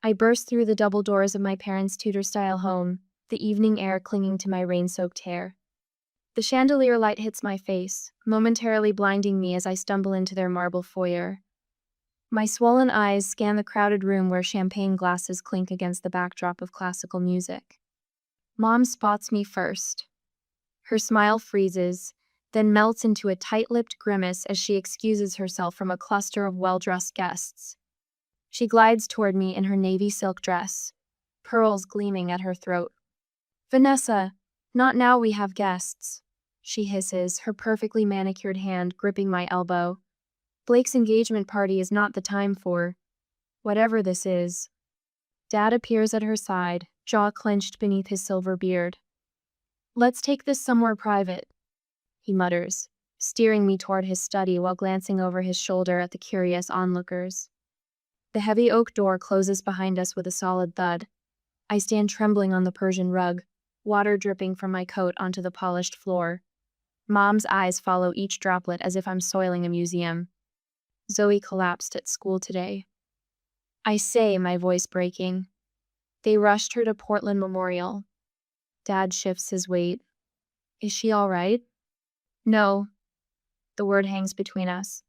I burst through the double doors of my parents' Tudor-style home, the evening air clinging to my rain-soaked hair. The chandelier light hits my face, momentarily blinding me as I stumble into their marble foyer. My swollen eyes scan the crowded room where champagne glasses clink against the backdrop of classical music. Mom spots me first. Her smile freezes, then melts into a tight-lipped grimace as she excuses herself from a cluster of well-dressed guests. She glides toward me in her navy silk dress, pearls gleaming at her throat. "Vanessa, not now, we have guests," she hisses, her perfectly manicured hand gripping my elbow. "Blake's engagement party is not the time for whatever this is." Dad appears at her side, jaw clenched beneath his silver beard. "Let's take this somewhere private," he mutters, steering me toward his study while glancing over his shoulder at the curious onlookers. The heavy oak door closes behind us with a solid thud. I stand trembling on the Persian rug, water dripping from my coat onto the polished floor. Mom's eyes follow each droplet as if I'm soiling a museum. "Zoe collapsed at school today," I say, my voice breaking. "They rushed her to Portland Memorial." Dad shifts his weight. "Is she all right?" "No." The word hangs between us.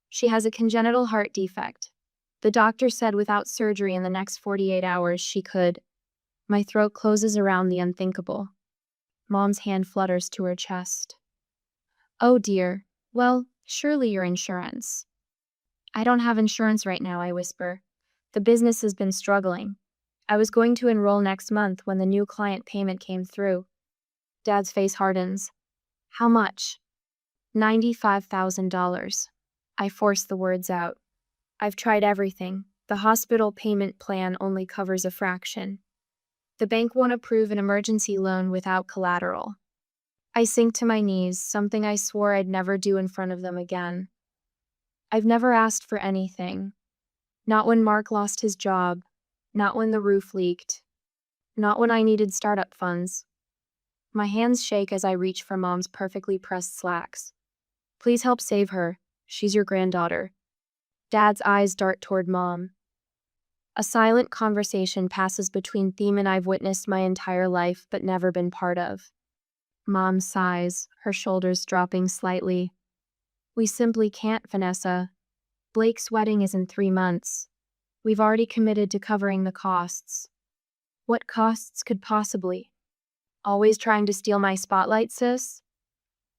"She has a congenital heart defect. The doctor said without surgery in the next 48 hours she could." My throat closes around the unthinkable. Mom's hand flutters to her chest. "Oh dear. Well, surely your insurance." "I don't have insurance right now," I whisper. "The business has been struggling. I was going to enroll next month when the new client payment came through." Dad's face hardens. "How much?" $95,000. I force the words out. "I've tried everything. The hospital payment plan only covers a fraction. The bank won't approve an emergency loan without collateral." I sink to my knees, something I swore I'd never do in front of them again. I've never asked for anything. Not when Mark lost his job. Not when the roof leaked. Not when I needed startup funds. My hands shake as I reach for Mom's perfectly pressed slacks. "Please help save her. She's your granddaughter." Dad's eyes dart toward Mom. A silent conversation passes between Theme and I've witnessed my entire life but never been part of. Mom sighs, her shoulders dropping slightly. "We simply can't, Vanessa. Blake's wedding is in 3 months. We've already committed to covering the costs." "What costs could possibly?" "Always trying to steal my spotlight, sis?"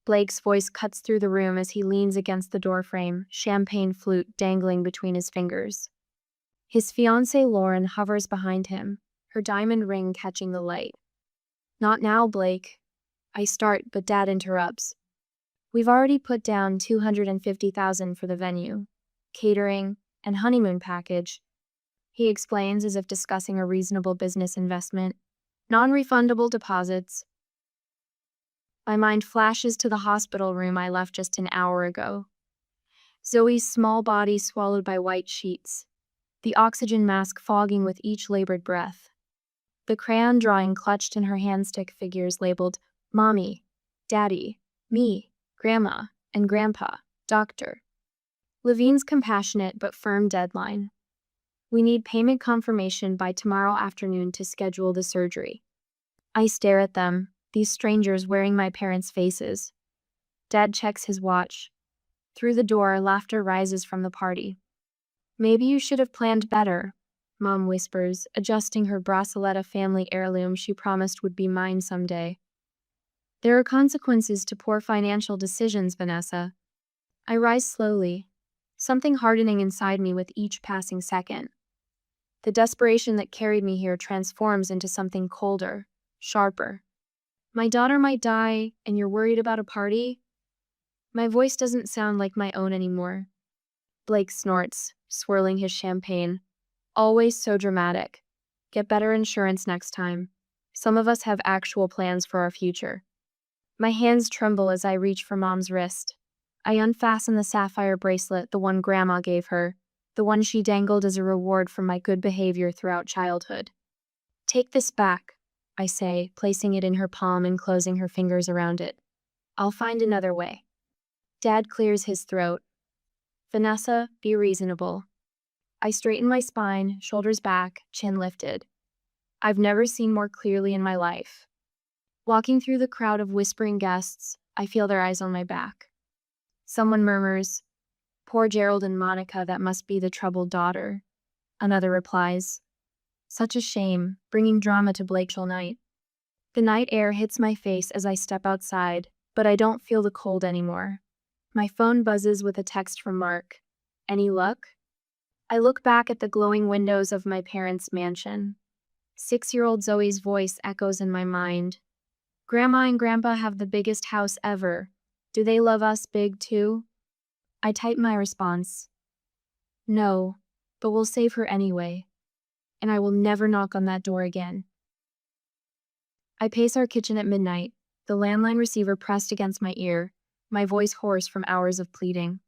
Blake's voice cuts through the room as he leans against the doorframe, champagne flute dangling between his fingers. His fiancée Lauren hovers behind him, her diamond ring catching the light. "Not now, Blake." I start, but Dad interrupts. "We've already put down $250,000 for the venue, catering, and honeymoon package," he explains as if discussing a reasonable business investment. "Non-refundable deposits." My mind flashes to the hospital room I left just an hour ago. Zoe's small body swallowed by white sheets, the oxygen mask fogging with each labored breath. The crayon drawing clutched in her handstick figures labeled Mommy, Daddy, me, Grandma, and Grandpa, Doctor. Levine's compassionate but firm deadline. "We need payment confirmation by tomorrow afternoon to schedule the surgery." I stare at them, these strangers wearing my parents' faces. Dad checks his watch. Through the door, laughter rises from the party. "Maybe you should have planned better," Mom whispers, adjusting her Braceletta family heirloom she promised would be mine someday. "There are consequences to poor financial decisions, Vanessa." I rise slowly, something hardening inside me with each passing second. The desperation that carried me here transforms into something colder, sharper. "My daughter might die, and you're worried about a party?" My voice doesn't sound like my own anymore. Blake snorts, swirling his champagne. "Always so dramatic. Get better insurance next time. Some of us have actual plans for our future." My hands tremble as I reach for Mom's wrist. I unfasten the sapphire bracelet, the one Grandma gave her, the one she dangled as a reward for my good behavior throughout childhood. "Take this back," I say, placing it in her palm and closing her fingers around it. "I'll find another way." Dad clears his throat. "Vanessa, be reasonable." I straighten my spine, shoulders back, chin lifted. I've never seen more clearly in my life. Walking through the crowd of whispering guests, I feel their eyes on my back. Someone murmurs, "Poor Gerald and Monica, that must be the troubled daughter." Another replies, "Such a shame, bringing drama to Blakeshall night." The night air hits my face as I step outside, but I don't feel the cold anymore. My phone buzzes with a text from Mark. "Any luck?" I look back at the glowing windows of my parents' mansion. 6-year-old Zoe's voice echoes in my mind. "Grandma and Grandpa have the biggest house ever. Do they love us big too?" I type my response. "No, but we'll save her anyway. And I will never knock on that door again." I pace our kitchen at midnight, the landline receiver pressed against my ear, my voice hoarse from hours of pleading.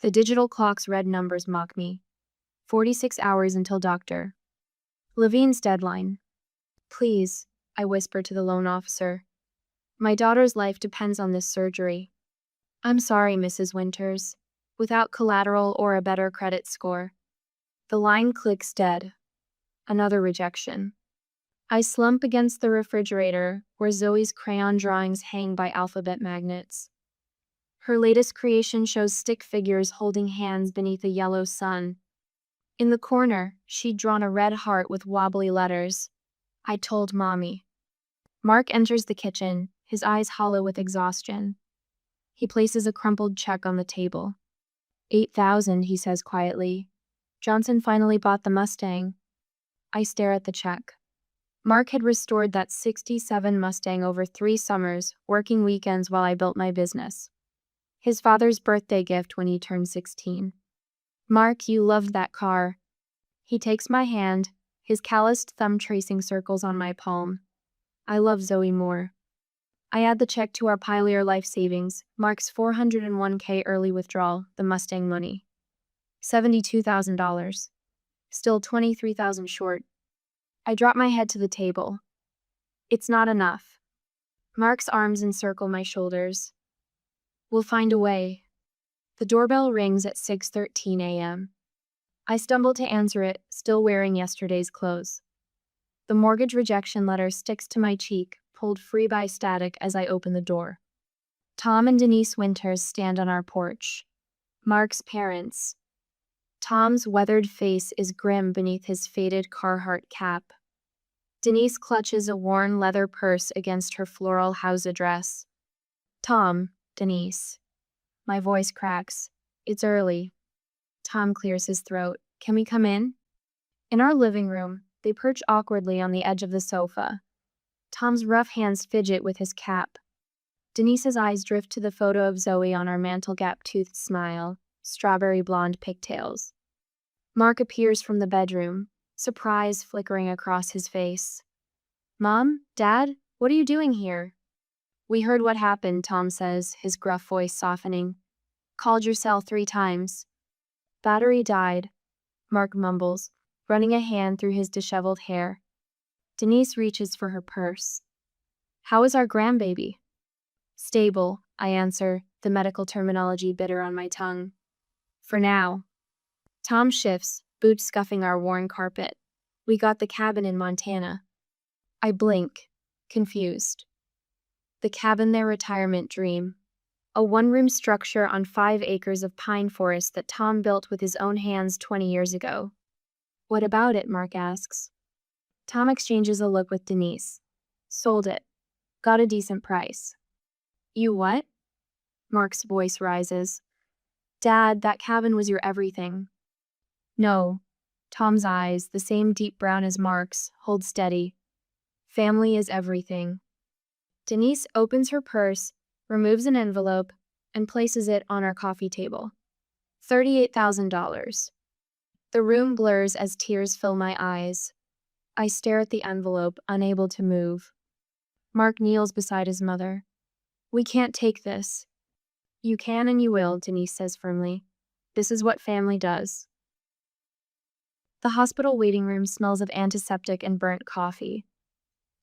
The digital clock's red numbers mock me. 46 hours until Dr. Levine's deadline. "Please," I whisper to the loan officer. "My daughter's life depends on this surgery." "I'm sorry, Mrs. Winters. Without collateral or a better credit score." The line clicks dead. Another rejection. I slump against the refrigerator where Zoe's crayon drawings hang by alphabet magnets. Her latest creation shows stick figures holding hands beneath a yellow sun. In the corner, she'd drawn a red heart with wobbly letters. "I told Mommy." Mark enters the kitchen, his eyes hollow with exhaustion. He places a crumpled check on the table. 8,000, he says quietly. "Johnson finally bought the Mustang." I stare at the check. Mark had restored that '67 Mustang over 3 summers, working weekends while I built my business. His father's birthday gift when he turned 16. "Mark, you loved that car." He takes my hand, his calloused thumb tracing circles on my palm. "I love Zoe more." I add the check to our Pioneer Life Savings, Mark's $401k early withdrawal, the Mustang money. $72,000. Still 23,000 short. I drop my head to the table. It's not enough. Mark's arms encircle my shoulders. "We'll find a way." The doorbell rings at 6:13 a.m. I stumble to answer it, still wearing yesterday's clothes. The mortgage rejection letter sticks to my cheek, pulled free by static as I open the door. Tom and Denise Winters stand on our porch. Mark's parents. Tom's weathered face is grim beneath his faded Carhartt cap. Denise clutches a worn leather purse against her floral house address. "Tom, Denise." My voice cracks. "It's early." Tom clears his throat. "Can we come in?" In our living room, they perch awkwardly on the edge of the sofa. Tom's rough hands fidget with his cap. Denise's eyes drift to the photo of Zoe on our mantel gap-toothed smile, strawberry blonde pigtails. Mark appears from the bedroom, surprise flickering across his face. "Mom? Dad? What are you doing here?" "We heard what happened," Tom says, his gruff voice softening. "Called your cell 3 times. Battery died," Mark mumbles, running a hand through his disheveled hair. Denise reaches for her purse. "How is our grandbaby?" "Stable," I answer, the medical terminology bitter on my tongue. "For now." Tom shifts, boots scuffing our worn carpet. "We got the cabin in Montana." I blink, confused. The cabin, their retirement dream. A 1-room structure on 5 acres of pine forest that Tom built with his own hands 20 years ago. "What about it?" Mark asks. Tom exchanges a look with Denise. "Sold it. Got a decent price." "You what?" Mark's voice rises. "Dad, that cabin was your everything." "No." Tom's eyes, the same deep brown as Mark's, hold steady. "Family is everything." Denise opens her purse, removes an envelope, and places it on our coffee table. $38,000. The room blurs as tears fill my eyes. I stare at the envelope, unable to move. Mark kneels beside his mother. "We can't take this." "You can and you will," Denise says firmly. "This is what family does." The hospital waiting room smells of antiseptic and burnt coffee.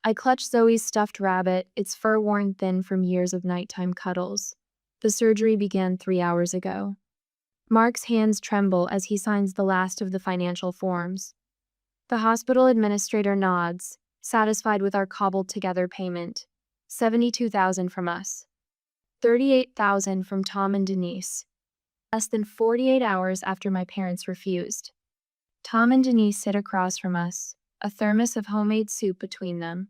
I clutch Zoe's stuffed rabbit, its fur worn thin from years of nighttime cuddles. The surgery began 3 hours ago. Mark's hands tremble as he signs the last of the financial forms. The hospital administrator nods, satisfied with our cobbled-together payment. $72,000 from us. $38,000 from Tom and Denise. Less than 48 hours after my parents refused. Tom and Denise sit across from us, a thermos of homemade soup between them.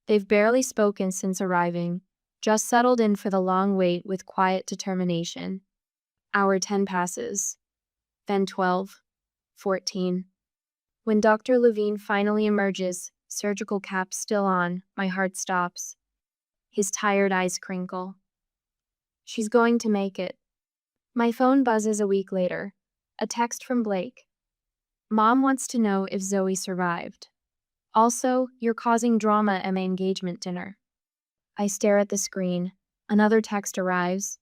They've barely spoken since arriving, just settled in for the long wait with quiet determination. Hour 10 passes. Then 12. 14. When Dr. Levine finally emerges, surgical cap still on, my heart stops. His tired eyes crinkle. She's going to make it. My phone buzzes a week later. A text from Blake. Mom wants to know if Zoe survived. Also, you're causing drama at my engagement dinner. I stare at the screen. Another text arrives.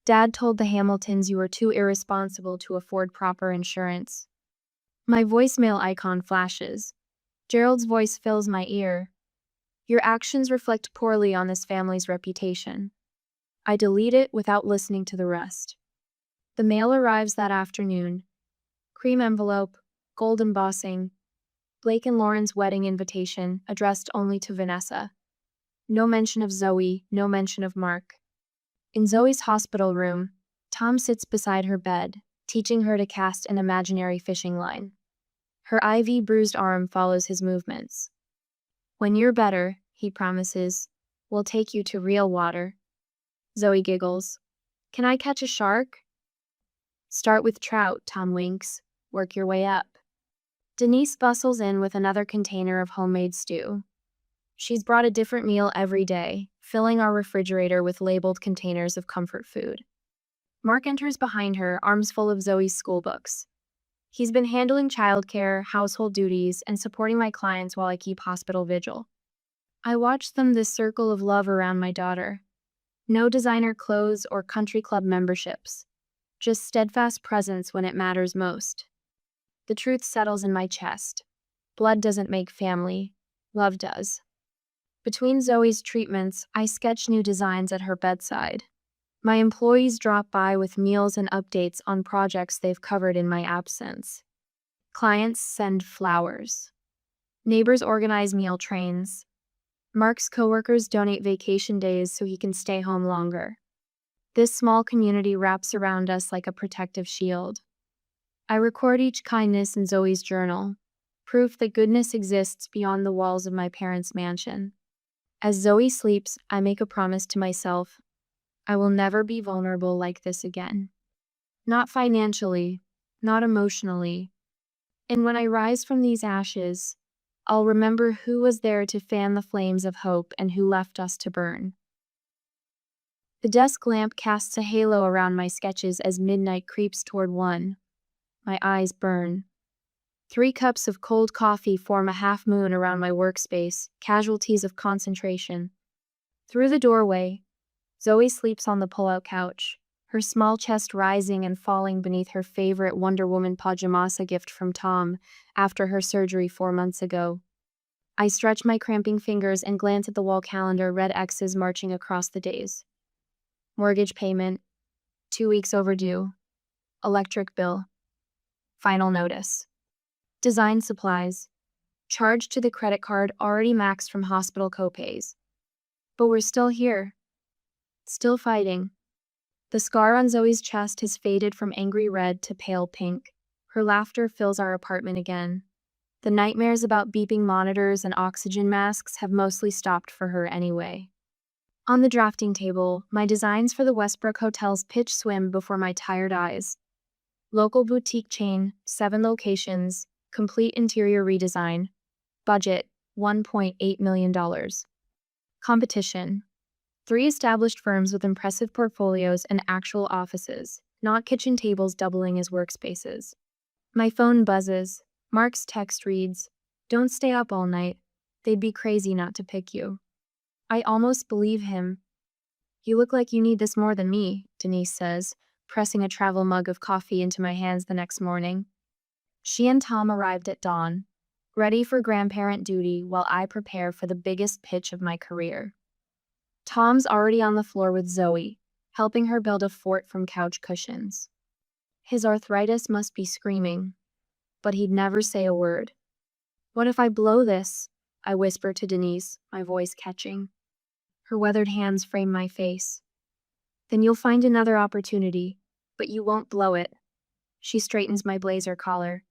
Dad told the Hamiltons you were too irresponsible to afford proper insurance. My voicemail icon flashes. Gerald's voice fills my ear. Your actions reflect poorly on this family's reputation. I delete it without listening to the rest. The mail arrives that afternoon. Cream envelope, gold embossing. Blake and Lauren's wedding invitation, addressed only to Vanessa. No mention of Zoe, no mention of Mark. In Zoe's hospital room, Tom sits beside her bed, teaching her to cast an imaginary fishing line. Her IV-bruised arm follows his movements. When you're better, he promises, we'll take you to real water. Zoe giggles. Can I catch a shark? Start with trout, Tom winks. Work your way up. Denise bustles in with another container of homemade stew. She's brought a different meal every day, filling our refrigerator with labeled containers of comfort food. Mark enters behind her, arms full of Zoe's school books. He's been handling childcare, household duties, and supporting my clients while I keep hospital vigil. I watch them, this circle of love around my daughter. No designer clothes or country club memberships. Just steadfast presence when it matters most. The truth settles in my chest. Blood doesn't make family. Love does. Between Zoe's treatments, I sketch new designs at her bedside. My employees drop by with meals and updates on projects they've covered in my absence. Clients send flowers. Neighbors organize meal trains. Mark's coworkers donate vacation days so he can stay home longer. This small community wraps around us like a protective shield. I record each kindness in Zoe's journal, proof that goodness exists beyond the walls of my parents' mansion. As Zoe sleeps, I make a promise to myself. I will never be vulnerable like this again. Not financially, not emotionally. And when I rise from these ashes, I'll remember who was there to fan the flames of hope and who left us to burn. The desk lamp casts a halo around my sketches as midnight creeps toward 1. My eyes burn. 3 cups of cold coffee form a half moon around my workspace, casualties of concentration. Through the doorway, Zoe sleeps on the pull-out couch, her small chest rising and falling beneath her favorite Wonder Woman pajamasa gift from Tom after her surgery 4 months ago. I stretch my cramping fingers and glance at the wall calendar, red X's marching across the days. Mortgage payment, 2 weeks overdue. Electric bill. Final notice. Design supplies. Charged to the credit card already maxed from hospital copays. But we're still here. Still fighting. The scar on Zoe's chest has faded from angry red to pale pink. Her laughter fills our apartment again. The nightmares about beeping monitors and oxygen masks have mostly stopped for her anyway. On the drafting table, my designs for the Westbrook Hotel's pitch swim before my tired eyes. Local boutique chain, 7 locations, complete interior redesign. Budget, $1.8 million. Competition. 3 established firms with impressive portfolios and actual offices, not kitchen tables doubling as workspaces. My phone buzzes. Mark's text reads, "Don't stay up all night. They'd be crazy not to pick you." I almost believe him. "You look like you need this more than me," Denise says, pressing a travel mug of coffee into my hands the next morning. She and Tom arrived at dawn, ready for grandparent duty while I prepare for the biggest pitch of my career. Tom's already on the floor with Zoe, helping her build a fort from couch cushions. His arthritis must be screaming, but he'd never say a word. What if I blow this? I whisper to Denise, my voice catching. Her weathered hands frame my face. Then you'll find another opportunity, but you won't blow it. She straightens my blazer collar.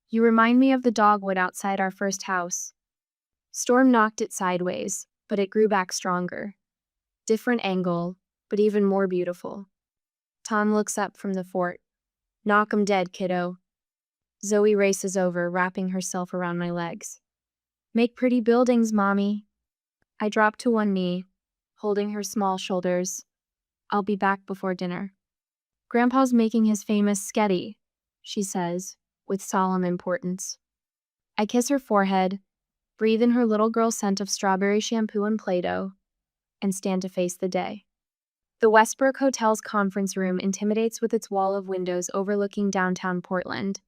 You remind me of the dogwood outside our first house. Storm knocked it sideways, but it grew back stronger. Different angle, but even more beautiful. Tom looks up from the fort. Knock 'em dead, kiddo. Zoe races over, wrapping herself around my legs. Make pretty buildings, Mommy. I drop to one knee, holding her small shoulders. I'll be back before dinner. Grandpa's making his famous sketty, she says, with solemn importance. I kiss her forehead, breathe in her little girl scent of strawberry shampoo and Play-Doh, and stand to face the day. The Westbrook Hotel's conference room intimidates with its wall of windows overlooking downtown Portland.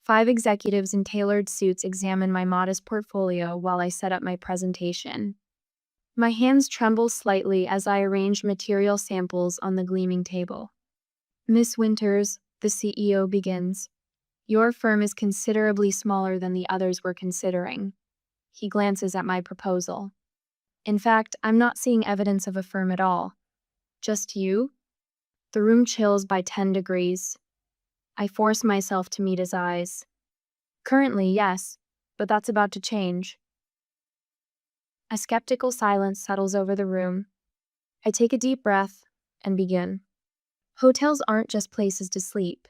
5 executives in tailored suits examine my modest portfolio while I set up my presentation. My hands tremble slightly as I arrange material samples on the gleaming table. Miss Winters, the CEO begins. Your firm is considerably smaller than the others we're considering. He glances at my proposal. In fact, I'm not seeing evidence of a firm at all. Just you? The room chills by 10 degrees. I force myself to meet his eyes. Currently, yes, but that's about to change. A skeptical silence settles over the room. I take a deep breath and begin. Hotels aren't just places to sleep,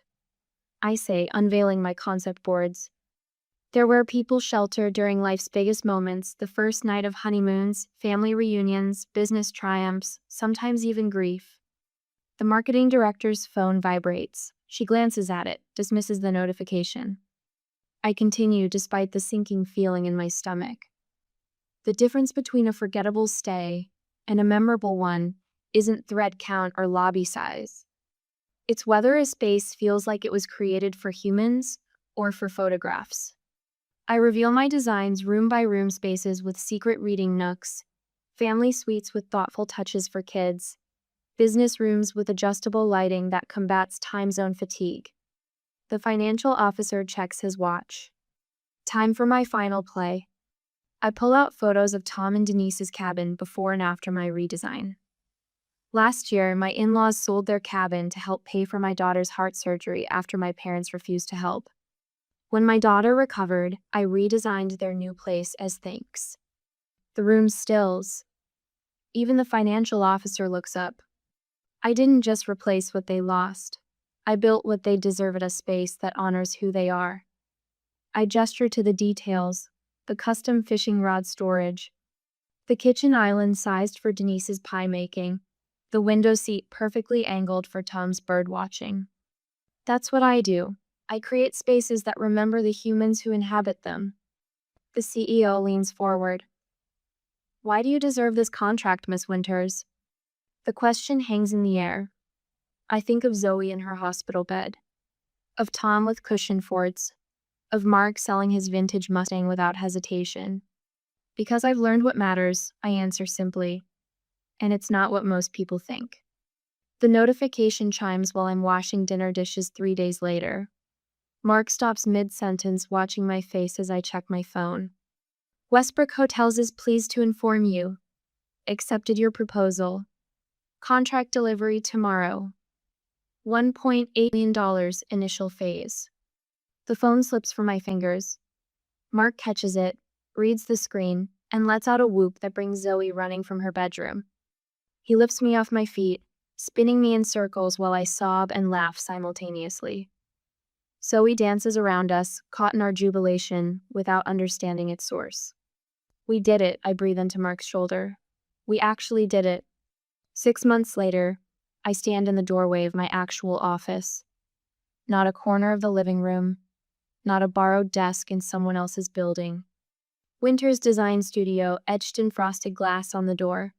I say, unveiling my concept boards. They're where people shelter during life's biggest moments, the first night of honeymoons, family reunions, business triumphs, sometimes even grief. The marketing director's phone vibrates. She glances at it, dismisses the notification. I continue despite the sinking feeling in my stomach. The difference between a forgettable stay and a memorable one isn't thread count or lobby size. It's whether a space feels like it was created for humans or for photographs. I reveal my designs, room-by-room spaces with secret reading nooks, family suites with thoughtful touches for kids, business rooms with adjustable lighting that combats time zone fatigue. The financial officer checks his watch. Time for my final play. I pull out photos of Tom and Denise's cabin before and after my redesign. Last year, my in-laws sold their cabin to help pay for my daughter's heart surgery after my parents refused to help. When my daughter recovered, I redesigned their new place as thanks. The room stills. Even the financial officer looks up. I didn't just replace what they lost. I built what they deserve at a space that honors who they are. I gesture to the details, the custom fishing rod storage, the kitchen island sized for Denise's pie making, the window seat perfectly angled for Tom's bird watching. That's what I do. I create spaces that remember the humans who inhabit them. The CEO leans forward. Why do you deserve this contract, Miss Winters? The question hangs in the air. I think of Zoe in her hospital bed, of Tom with cushion forts, of Mark selling his vintage Mustang without hesitation. Because I've learned what matters, I answer simply, and it's not what most people think. The notification chimes while I'm washing dinner dishes 3 days later. Mark stops mid-sentence, watching my face as I check my phone. Westbrook Hotels is pleased to inform you. Accepted your proposal. Contract delivery tomorrow. $1.8 million initial phase. The phone slips from my fingers. Mark catches it, reads the screen, and lets out a whoop that brings Zoe running from her bedroom. He lifts me off my feet, spinning me in circles while I sob and laugh simultaneously. Zoe dances around us, caught in our jubilation, without understanding its source. We did it, I breathe into Mark's shoulder. We actually did it. 6 months later, I stand in the doorway of my actual office. Not a corner of the living room, not a borrowed desk in someone else's building. Winters Design Studio etched in frosted glass on the door.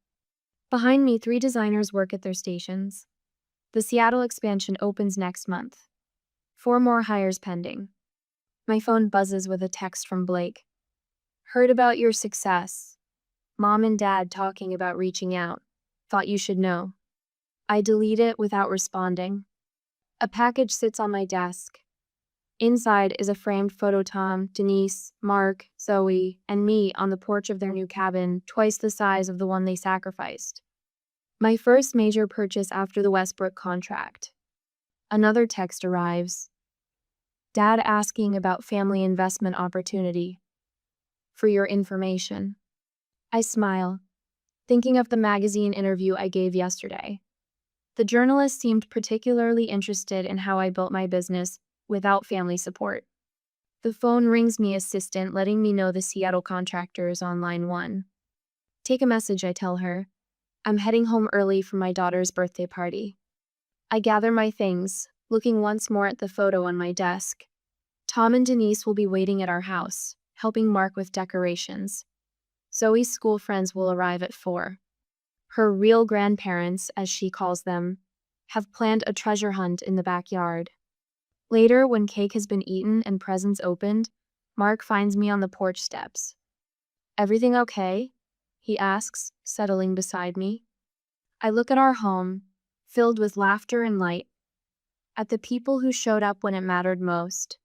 Behind me, 3 designers work at their stations. The Seattle expansion opens next month. 4 more hires pending. My phone buzzes with a text from Blake. Heard about your success. Mom and Dad talking about reaching out. Thought you should know. I delete it without responding. A package sits on my desk. Inside is a framed photo Tom, Denise, Mark, Zoe, and me on the porch of their new cabin, twice the size of the one they sacrificed. My first major purchase after the Westbrook contract. Another text arrives. Dad asking about family investment opportunity. For your information. I smile, thinking of the magazine interview I gave yesterday. The journalist seemed particularly interested in how I built my business without family support. The phone rings me assistant letting me know the Seattle contractor is on line 1. Take a message, I tell her. I'm heading home early for my daughter's birthday party. I gather my things, looking once more at the photo on my desk. Tom and Denise will be waiting at our house, helping Mark with decorations. Zoe's school friends will arrive at 4. Her real grandparents, as she calls them, have planned a treasure hunt in the backyard. Later, when cake has been eaten and presents opened, Mark finds me on the porch steps. Everything okay? He asks, settling beside me. I look at our home, filled with laughter and light, at the people who showed up when it mattered most.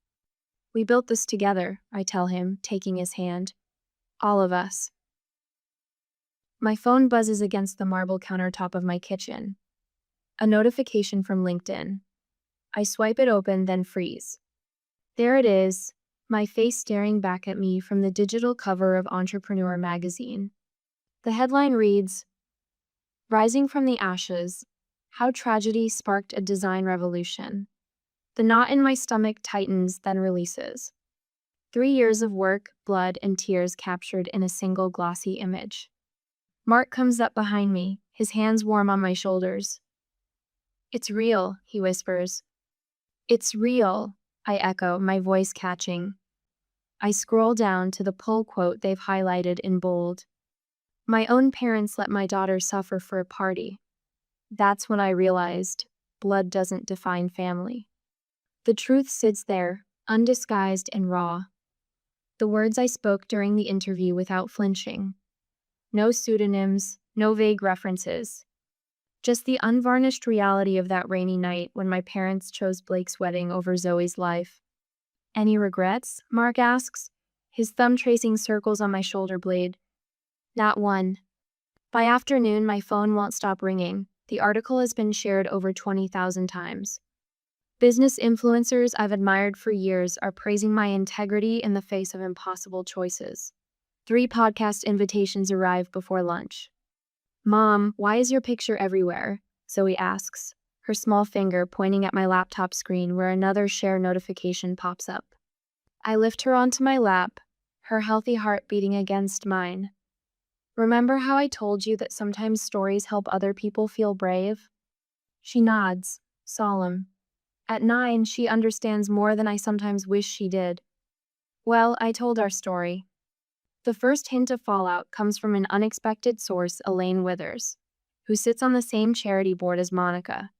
We built this together, I tell him, taking his hand. All of us. My phone buzzes against the marble countertop of my kitchen. A notification from LinkedIn. I swipe it open, then freeze. There it is, my face staring back at me from the digital cover of Entrepreneur magazine. The headline reads, Rising from the Ashes, How Tragedy Sparked a Design Revolution. The knot in my stomach tightens, then releases. 3 years of work, blood, and tears captured in a single glossy image. Mark comes up behind me, his hands warm on my shoulders. It's real, he whispers. It's real, I echo, my voice catching. I scroll down to the pull quote they've highlighted in bold. My own parents let my daughter suffer for a party. That's when I realized blood doesn't define family. The truth sits there, undisguised and raw. The words I spoke during the interview without flinching. No pseudonyms, no vague references. Just the unvarnished reality of that rainy night when my parents chose Blake's wedding over Zoe's life. Any regrets? Mark asks, his thumb tracing circles on my shoulder blade. Not one. By afternoon, my phone won't stop ringing. The article has been shared over 20,000 times. Business influencers I've admired for years are praising my integrity in the face of impossible choices. 3 podcast invitations arrive before lunch. Mom, why is your picture everywhere? Zoe asks, her small finger pointing at my laptop screen where another share notification pops up. I lift her onto my lap, her healthy heart beating against mine. Remember how I told you that sometimes stories help other people feel brave? She nods, solemn. At 9, she understands more than I sometimes wish she did. Well, I told our story. The first hint of fallout comes from an unexpected source, Elaine Withers, who sits on the same charity board as Monica.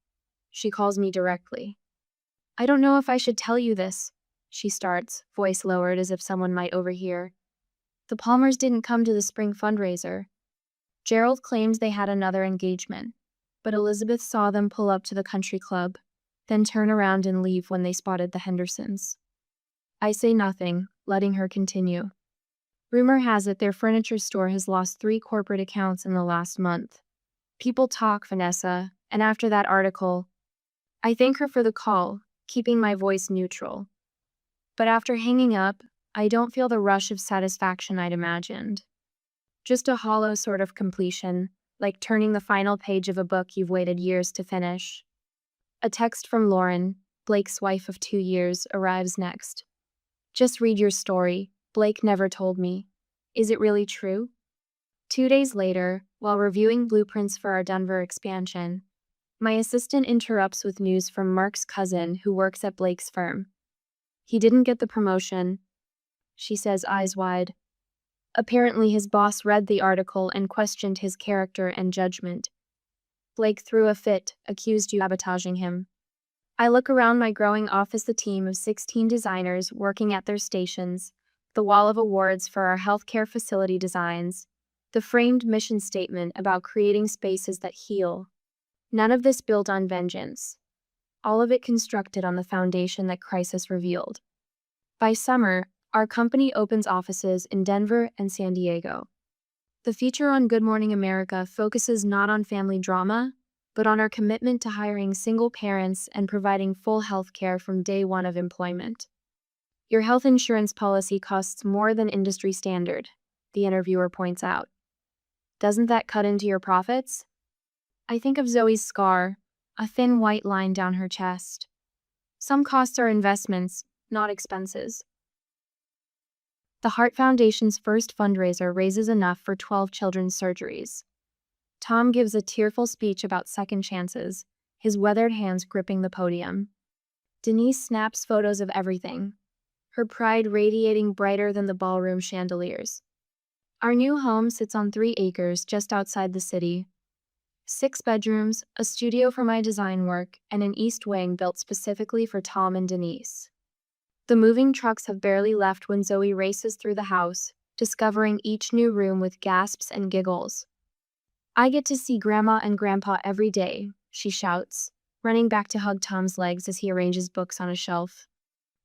She calls me directly. I don't know if I should tell you this, she starts, voice lowered as if someone might overhear. The Palmers didn't come to the spring fundraiser. Gerald claimed they had another engagement, but Elizabeth saw them pull up to the country club, then turn around and leave when they spotted the Hendersons. I say nothing, letting her continue. Rumor has it their furniture store has lost 3 corporate accounts in the last month. People talk, Vanessa, and after that article, I thank her for the call, keeping my voice neutral. But after hanging up, I don't feel the rush of satisfaction I'd imagined. Just a hollow sort of completion, like turning the final page of a book you've waited years to finish. A text from Lauren, Blake's wife of 2 years, arrives next. Just read your story. Blake never told me. Is it really true? 2 days later, while reviewing blueprints for our Denver expansion, my assistant interrupts with news from Mark's cousin who works at Blake's firm. He didn't get the promotion, she says, eyes wide. Apparently his boss read the article and questioned his character and judgment. Blake threw a fit, accused you of sabotaging him. I look around my growing office, a team of 16 designers working at their stations, the wall of awards for our healthcare facility designs, the framed mission statement about creating spaces that heal. None of this built on vengeance. all of it constructed on the foundation that crisis revealed. By summer, our company opens offices in Denver and San Diego. The feature on Good Morning America focuses not on family drama, but on our commitment to hiring single parents and providing full health care from day one of employment. Your health insurance policy costs more than industry standard, the interviewer points out. Doesn't that cut into your profits? I think of Zoe's scar, a thin white line down her chest. Some costs are investments, not expenses. The Heart Foundation's first fundraiser raises enough for 12 children's surgeries. Tom gives a tearful speech about second chances, his weathered hands gripping the podium. Denise snaps photos of everything, her pride radiating brighter than the ballroom chandeliers. Our new home sits on 3 acres just outside the city. 6 bedrooms, a studio for my design work, and an east wing built specifically for Tom and Denise. The moving trucks have barely left when Zoe races through the house, discovering each new room with gasps and giggles. I get to see Grandma and Grandpa every day, she shouts, running back to hug Tom's legs as he arranges books on a shelf.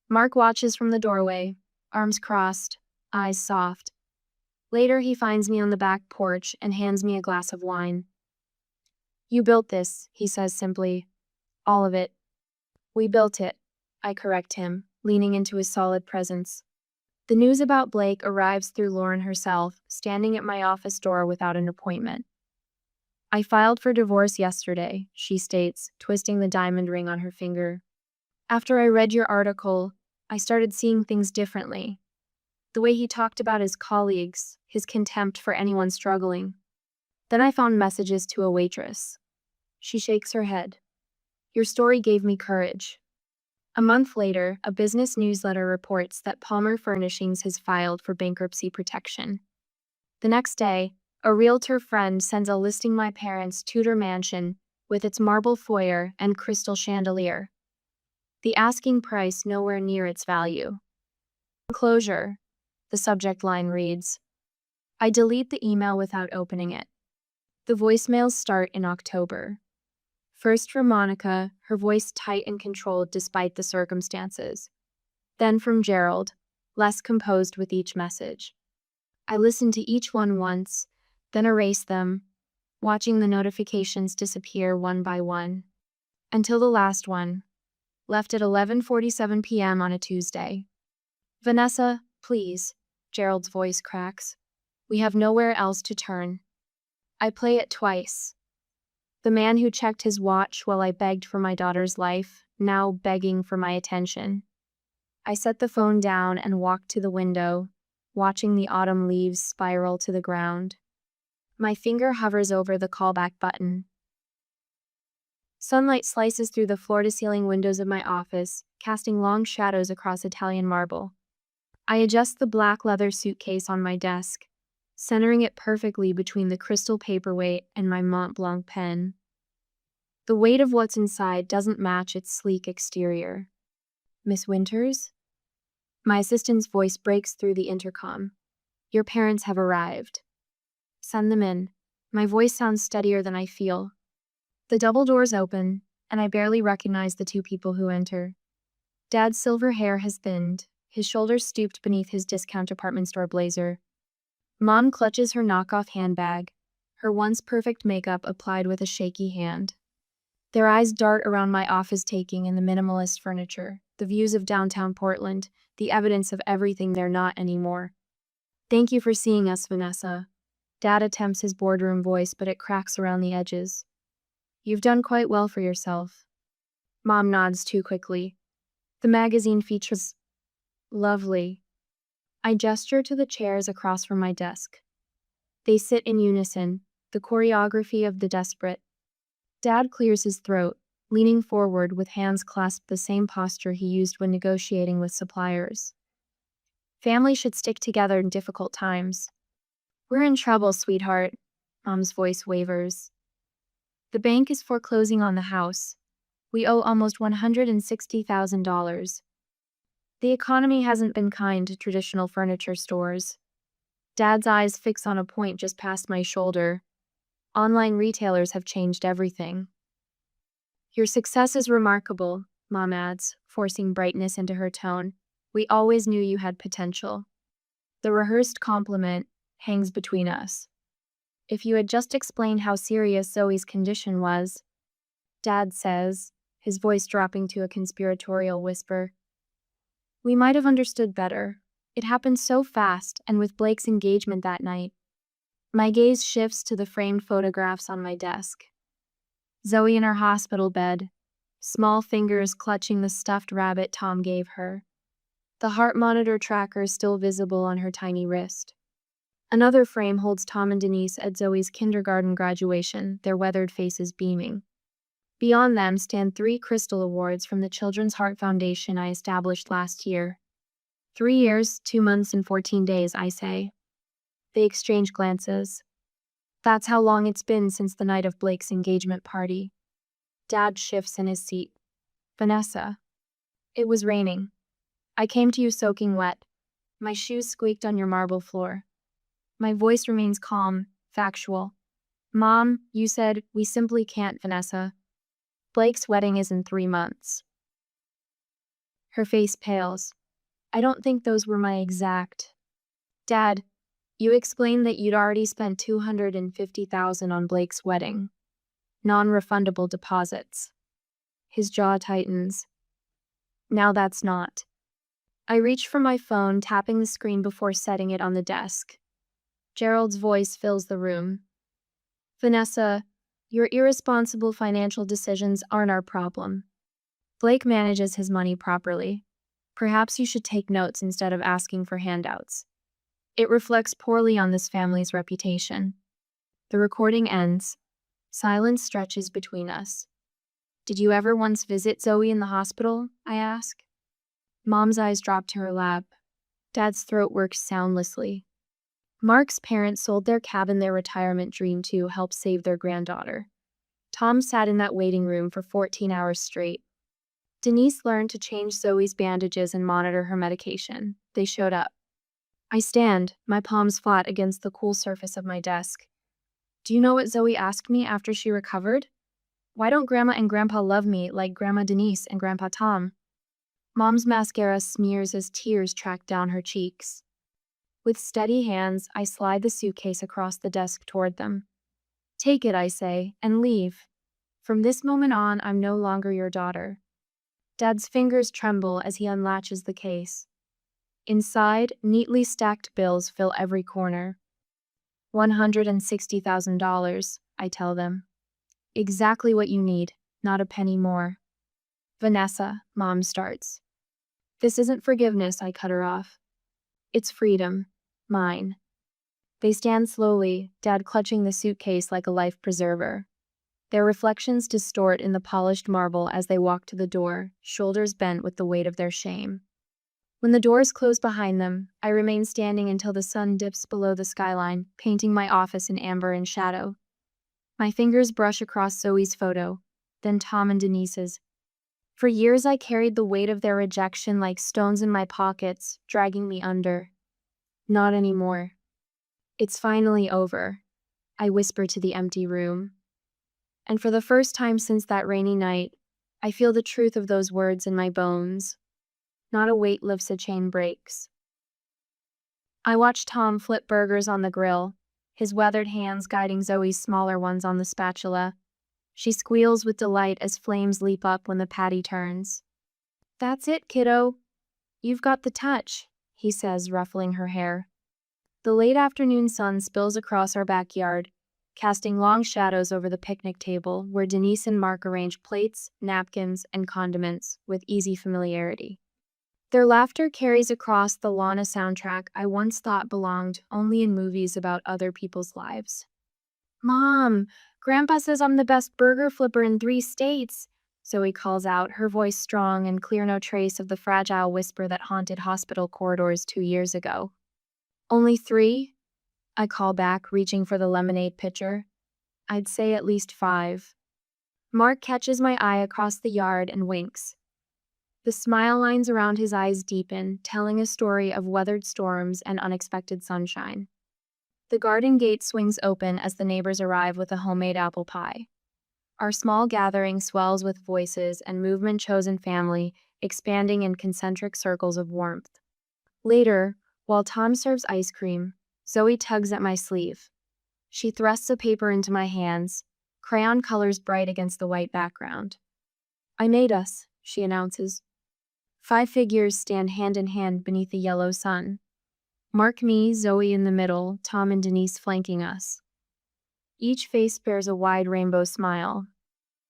Mark watches from the doorway, arms crossed, eyes soft. Later, he finds me on the back porch and hands me a glass of wine. You built this, he says simply. All of it. We built it, I correct him, leaning into his solid presence. The news about Blake arrives through Lauren herself, standing at my office door without an appointment. I filed for divorce yesterday, she states, twisting the diamond ring on her finger. After I read your article, I started seeing things differently. The way he talked about his colleagues, his contempt for anyone struggling. Then I found messages to a waitress. She shakes her head. Your story gave me courage. A month later, a business newsletter reports that Palmer Furnishings has filed for bankruptcy protection. The next day, a realtor friend sends a listing my parents' Tudor mansion with its marble foyer and crystal chandelier. The asking price nowhere near its value. Closure, the subject line reads. I delete the email without opening it. The voicemails start in October. First from Monica, her voice tight and controlled despite the circumstances. Then from Gerald, less composed with each message. I listen to each one once, then erase them, watching the notifications disappear one by one. Until the last one, left at 11:47 p.m. on a Tuesday. Vanessa, please, Gerald's voice cracks. We have nowhere else to turn. I play it twice. The man who checked his watch while I begged for my daughter's life, now begging for my attention. I set the phone down and walked to the window, watching the autumn leaves spiral to the ground. My finger hovers over the callback button. Sunlight slices through the floor-to-ceiling windows of my office, casting long shadows across Italian marble. I adjust the black leather suitcase on my desk, centering it perfectly between the crystal paperweight and my Mont Blanc pen. The weight of what's inside doesn't match its sleek exterior. Miss Winters? My assistant's voice breaks through the intercom. Your parents have arrived. Send them in. My voice sounds steadier than I feel. The double doors open, and I barely recognize the 2 people who enter. Dad's silver hair has thinned, his shoulders stooped beneath his discount department store blazer. Mom clutches her knockoff handbag, her once perfect makeup applied with a shaky hand. Their eyes dart around my office, taking in the minimalist furniture, the views of downtown Portland, the evidence of everything they're not anymore. Thank you for seeing us, Vanessa. Dad attempts his boardroom voice, but it cracks around the edges. You've done quite well for yourself. Mom nods too quickly. The magazine features... Lovely. I gesture to the chairs across from my desk. They sit in unison, the choreography of the desperate. Dad clears his throat, leaning forward with hands clasped, the same posture he used when negotiating with suppliers. Family should stick together in difficult times. We're in trouble, sweetheart. Mom's voice wavers. The bank is foreclosing on the house. We owe almost $160,000. The economy hasn't been kind to traditional furniture stores. Dad's eyes fix on a point just past my shoulder. Online retailers have changed everything. Your success is remarkable, Mom adds, forcing brightness into her tone. We always knew you had potential. The rehearsed compliment hangs between us. If you had just explained how serious Zoe's condition was, Dad says, his voice dropping to a conspiratorial whisper, we might have understood better. It happened so fast, and with Blake's engagement that night. My gaze shifts to the framed photographs on my desk. Zoe in her hospital bed, small fingers clutching the stuffed rabbit Tom gave her. The heart monitor tracker still visible on her tiny wrist. Another frame holds Tom and Denise at Zoe's kindergarten graduation, their weathered faces beaming. Beyond them stand 3 Crystal Awards from the Children's Heart Foundation I established last year. 3 years, 2 months, and 14 days, I say. They exchange glances. That's how long it's been since the night of Blake's engagement party. Dad shifts in his seat. Vanessa. It was raining. I came to you soaking wet. My shoes squeaked on your marble floor. My voice remains calm, factual. Mom, you said, we simply can't, Vanessa. Blake's wedding is in 3 months. Her face pales. I don't think those were my exact. Dad, you explained that you'd already spent $250,000 on Blake's wedding. Non-refundable deposits. His jaw tightens. Now that's not. I reach for my phone, tapping the screen before setting it on the desk. Gerald's voice fills the room. Vanessa, your irresponsible financial decisions aren't our problem. Blake manages his money properly. Perhaps you should take notes instead of asking for handouts. It reflects poorly on this family's reputation. The recording ends. Silence stretches between us. Did you ever once visit Zoe in the hospital? I ask. Mom's eyes drop to her lap. Dad's throat works soundlessly. Mark's parents sold their cabin, their retirement dream, to help save their granddaughter. Tom sat in that waiting room for 14 hours straight. Denise learned to change Zoe's bandages and monitor her medication. They showed up. I stand, my palms flat against the cool surface of my desk. Do you know what Zoe asked me after she recovered? Why don't Grandma and Grandpa love me like Grandma Denise and Grandpa Tom? Mom's mascara smears as tears track down her cheeks. With steady hands, I slide the suitcase across the desk toward them. Take it, I say, and leave. From this moment on, I'm no longer your daughter. Dad's fingers tremble as he unlatches the case. Inside, neatly stacked bills fill every corner. $160,000, I tell them. Exactly what you need, not a penny more. Vanessa, Mom starts. This isn't forgiveness, I cut her off. It's freedom. Mine. They stand slowly, Dad clutching the suitcase like a life preserver. Their reflections distort in the polished marble as they walk to the door, shoulders bent with the weight of their shame. When the doors close behind them, I remain standing until the sun dips below the skyline, painting my office in amber and shadow. My fingers brush across Zoe's photo, then Tom and Denise's. For years I carried the weight of their rejection like stones in my pockets, dragging me under. Not anymore. It's finally over, I whisper to the empty room. And for the first time since that rainy night, I feel the truth of those words in my bones. Not a weight lifts, a chain breaks. I watch Tom flip burgers on the grill, his weathered hands guiding Zoe's smaller ones on the spatula. She squeals with delight as flames leap up when the patty turns. That's it, kiddo. You've got the touch, he says, ruffling her hair. The late afternoon sun spills across our backyard, casting long shadows over the picnic table where Denise and Mark arrange plates, napkins, and condiments with easy familiarity. Their laughter carries across the lawn, a soundtrack I once thought belonged only in movies about other people's lives. Mom, Grandpa says I'm the best burger flipper in 3 states, Zoe calls out, her voice strong and clear, no trace of the fragile whisper that haunted hospital corridors 2 years ago. Only 3? I call back, reaching for the lemonade pitcher. I'd say at least 5. Mark catches my eye across the yard and winks. The smile lines around his eyes deepen, telling a story of weathered storms and unexpected sunshine. The garden gate swings open as the neighbors arrive with a homemade apple pie. Our small gathering swells with voices and movement chosen family, expanding in concentric circles of warmth. Later, while Tom serves ice cream, Zoe tugs at my sleeve. She thrusts a paper into my hands, crayon colors bright against the white background. "I made us," she announces. 5 figures stand hand in hand beneath the yellow sun. Mark me, Zoe in the middle, Tom and Denise flanking us. Each face bears a wide rainbow smile.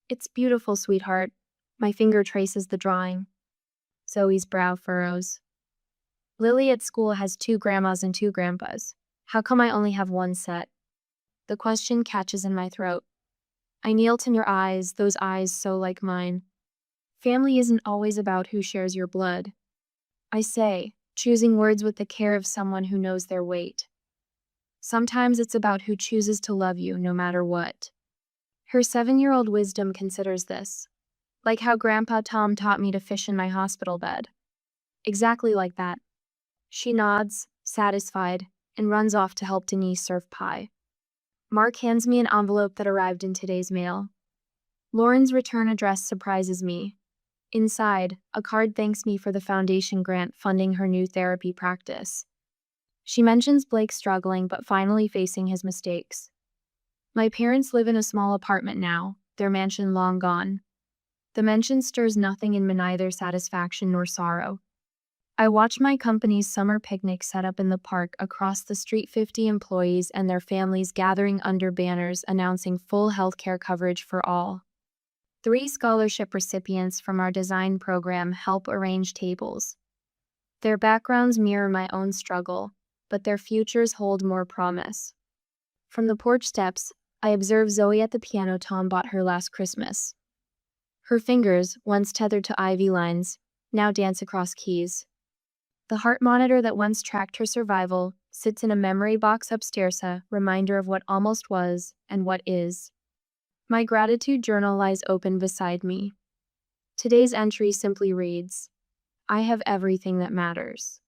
"It's beautiful, sweetheart." My finger traces the drawing. Zoe's brow furrows. "Lily at school has 2 grandmas and 2 grandpas. How come I only have 1 set?" The question catches in my throat. I kneel to your eyes, those eyes so like mine. "Family isn't always about who shares your blood," I say, choosing words with the care of someone who knows their weight. "Sometimes it's about who chooses to love you no matter what." Her 7-year-old wisdom considers this. Like how Grandpa Tom taught me to fish in my hospital bed. Exactly like that. She nods, satisfied, and runs off to help Denise serve pie. Mark hands me an envelope that arrived in today's mail. Lauren's return address surprises me. Inside, a card thanks me for the foundation grant funding her new therapy practice. She mentions Blake struggling but finally facing his mistakes. My parents live in a small apartment now, their mansion long gone. The mention stirs nothing in me, neither satisfaction nor sorrow. I watch my company's summer picnic set up in the park across the street, 50 employees and their families gathering under banners announcing full healthcare coverage for all. 3 scholarship recipients from our design program help arrange tables. Their backgrounds mirror my own struggle, but their futures hold more promise. From the porch steps, I observe Zoe at the piano Tom bought her last Christmas. Her fingers, once tethered to ivy lines, now dance across keys. The heart monitor that once tracked her survival sits in a memory box upstairs, a reminder of what almost was and what is. My gratitude journal lies open beside me. Today's entry simply reads, "I have everything that matters."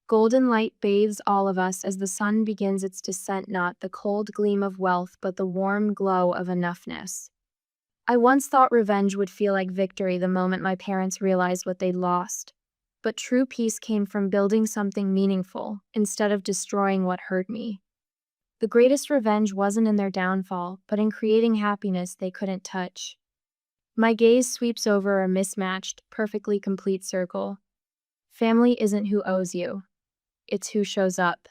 Golden light bathes all of us as the sun begins its descent, not the cold gleam of wealth, but the warm glow of enoughness. I once thought revenge would feel like victory the moment my parents realized what they'd lost. But true peace came from building something meaningful instead of destroying what hurt me. The greatest revenge wasn't in their downfall, but in creating happiness they couldn't touch. My gaze sweeps over a mismatched, perfectly complete circle. Family isn't who owes you. It's who shows up.